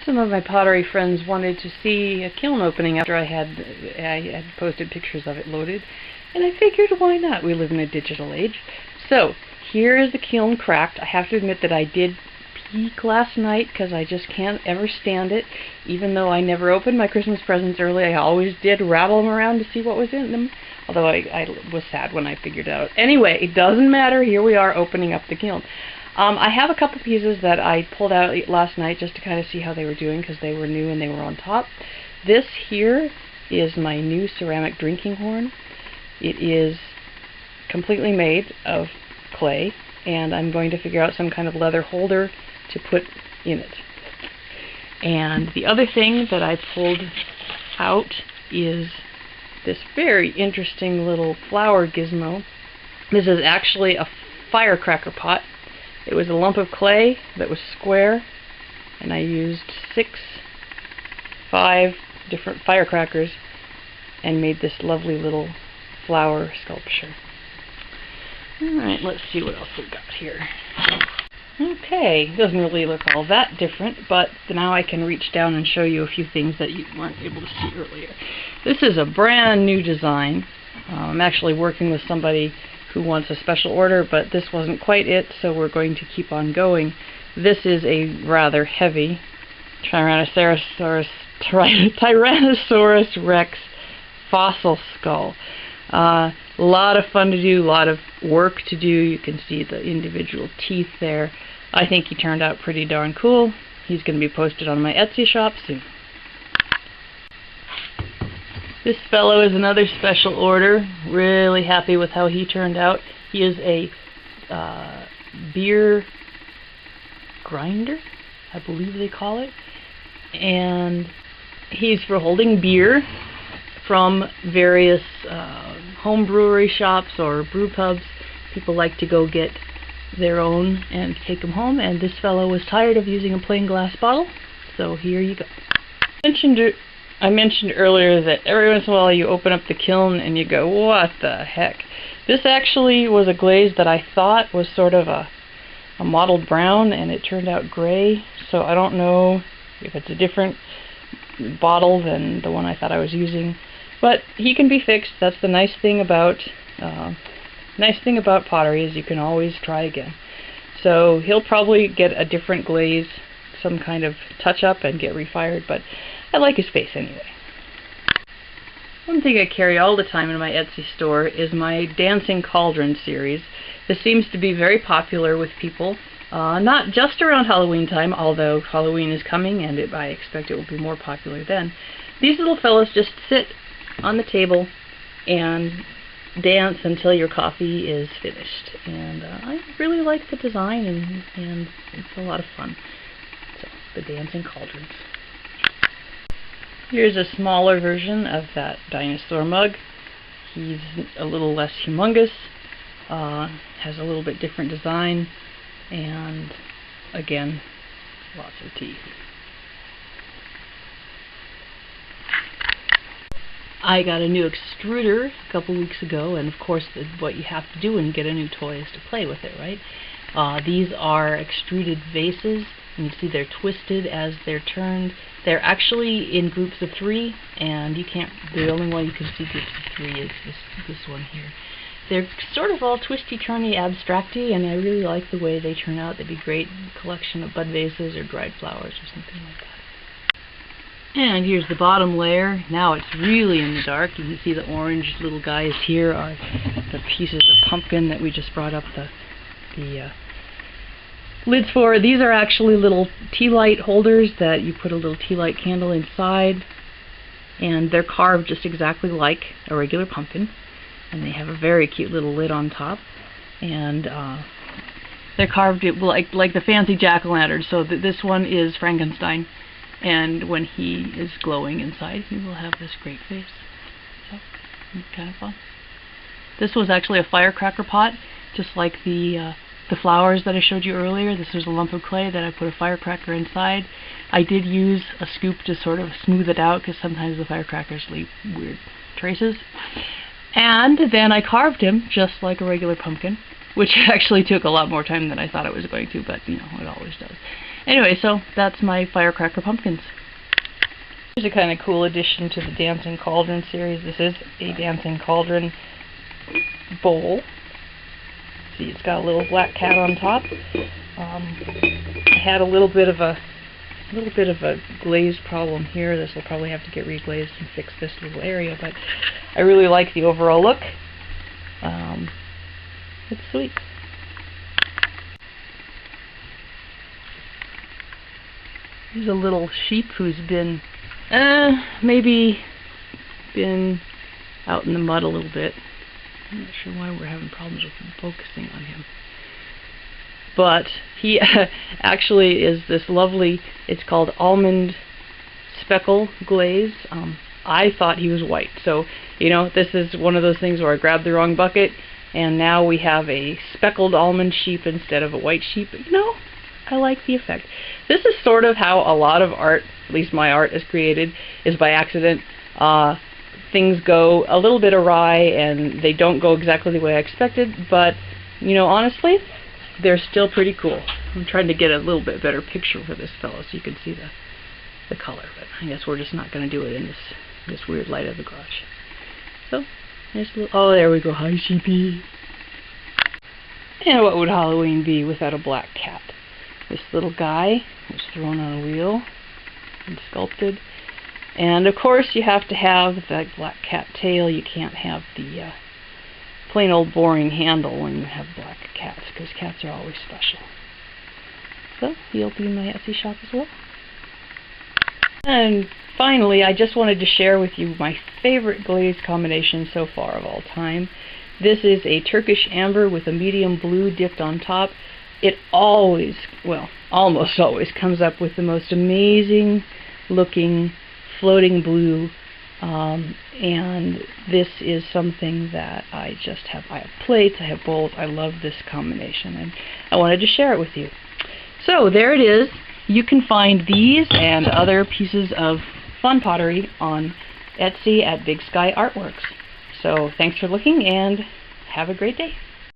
Some of my pottery friends wanted to see a kiln opening after I had posted pictures of it loaded, and I figured why not? We live in a digital age. So here is the kiln cracked. I have to admit that I did peek last night because I just can't ever stand it. Even though I never opened my Christmas presents early, I always did rattle them around to see what was in them. Although I was sad when I figured it out. Anyway, it doesn't matter. Here we are opening up the kiln. I have a couple pieces that I pulled out last night just to kind of see how they were doing because they were new and they were on top. This here is my new ceramic drinking horn. It is completely made of clay, and I'm going to figure out some kind of leather holder to put in it. And the other thing that I pulled out is this very interesting little flower gizmo. This is actually a firecracker pot. It was a lump of clay that was square, and I used 5 different firecrackers and made this lovely little flower sculpture. Alright, let's see what else we've got here. Okay, doesn't really look all that different, but now I can reach down and show you a few things that you weren't able to see earlier. This is a brand new design. I'm actually working with somebody who wants a special order, but this wasn't quite it, so we're going to keep on going. This is a rather heavy Tyrannosaurus Rex fossil skull. A lot of fun to do, a lot of work to do. You can see the individual teeth there. I think he turned out pretty darn cool. He's going to be posted on my Etsy shop soon. This fellow is another special order. Really happy with how he turned out. He is a beer grinder, I believe they call it. And he's for holding beer from various home brewery shops or brew pubs. People like to go get their own and take them home, and this fellow was tired of using a plain glass bottle, so here you go. I mentioned earlier that every once in a while you open up the kiln and you go, what the heck? This actually was a glaze that I thought was sort of a mottled brown, and it turned out gray, so I don't know if it's a different bottle than the one I thought I was using. But he can be fixed. That's the nice thing about pottery, is you can always try again. So he'll probably get a different glaze, some kind of touch-up, and get refired, but I like his face anyway. One thing I carry all the time in my Etsy store is my Dancing Cauldron series. This seems to be very popular with people, not just around Halloween time, although Halloween is coming and I expect it will be more popular then. These little fellows just sit on the table and dance until your coffee is finished, and I really like the design, and it's a lot of fun. So, the Dancing Cauldrons. Here's a smaller version of that dinosaur mug. He's a little less humongous, has a little bit different design, and again, lots of teeth. I got a new extruder a couple weeks ago, and of course what you have to do when you get a new toy is to play with it, right? These are extruded vases, and you see they're twisted as they're turned. They're actually in groups of 3, and the only one you can see groups of 3 is this one here. They're sort of all twisty-turny, abstracty, and I really like the way they turn out. They'd be a great collection of bud vases or dried flowers or something like that. And here's the bottom layer. Now it's really in the dark. You can see the orange little guys here are the pieces of pumpkin that we just brought up the lids for. These are actually little tea light holders that you put a little tea light candle inside, and they're carved just exactly like a regular pumpkin, and they have a very cute little lid on top, and they're carved like the fancy jack-o'-lantern. So this one is Frankenstein, and when he is glowing inside, he will have this great face. So, it's kind of fun. This was actually a firecracker pot, just like the flowers that I showed you earlier. This was a lump of clay that I put a firecracker inside. I did use a scoop to sort of smooth it out, because sometimes the firecrackers leave weird traces. And then I carved him just like a regular pumpkin, which actually took a lot more time than I thought it was going to, but you know, it always does. Anyway, so that's my firecracker pumpkins. Here's a kind of cool addition to the Dancing Cauldron series. This is a Dancing Cauldron bowl. See, it's got a little black cat on top. I had a little bit of a glaze problem here. This will probably have to get reglazed and fix this little area, but I really like the overall look. It's sweet. Here's a little sheep who's been maybe been out in the mud a little bit. I'm not sure why we're having problems with focusing on him. But he actually is this lovely, it's called almond speckle glaze. I thought he was white. So, you know, this is one of those things where I grabbed the wrong bucket, and now we have a speckled almond sheep instead of a white sheep. But, you know, I like the effect. This is sort of how a lot of art, at least my art, is created, is by accident. Things go a little bit awry and they don't go exactly the way I expected, but, you know, honestly, they're still pretty cool. I'm trying to get a little bit better picture for this fellow so you can see the color, but I guess we're just not going to do it in this weird light of the garage. So, there's a little, oh, there we go, hi sheepy. And what would Halloween be without a black cat? This little guy was thrown on a wheel and sculpted. And of course you have to have that black cat tail. You can't have the plain old boring handle when you have black cats, because cats are always special. So he'll be in my Etsy shop as well. And finally, I just wanted to share with you my favorite glaze combination so far of all time. This is a Turkish amber with a medium blue dipped on top. It always, well, almost always comes up with the most amazing looking floating blue, and this is something that I just have. I have plates, I have bowls. I love this combination, and I wanted to share it with you. So there it is. You can find these and other pieces of fun pottery on Etsy at Big Sky Artworks. So thanks for looking, and have a great day.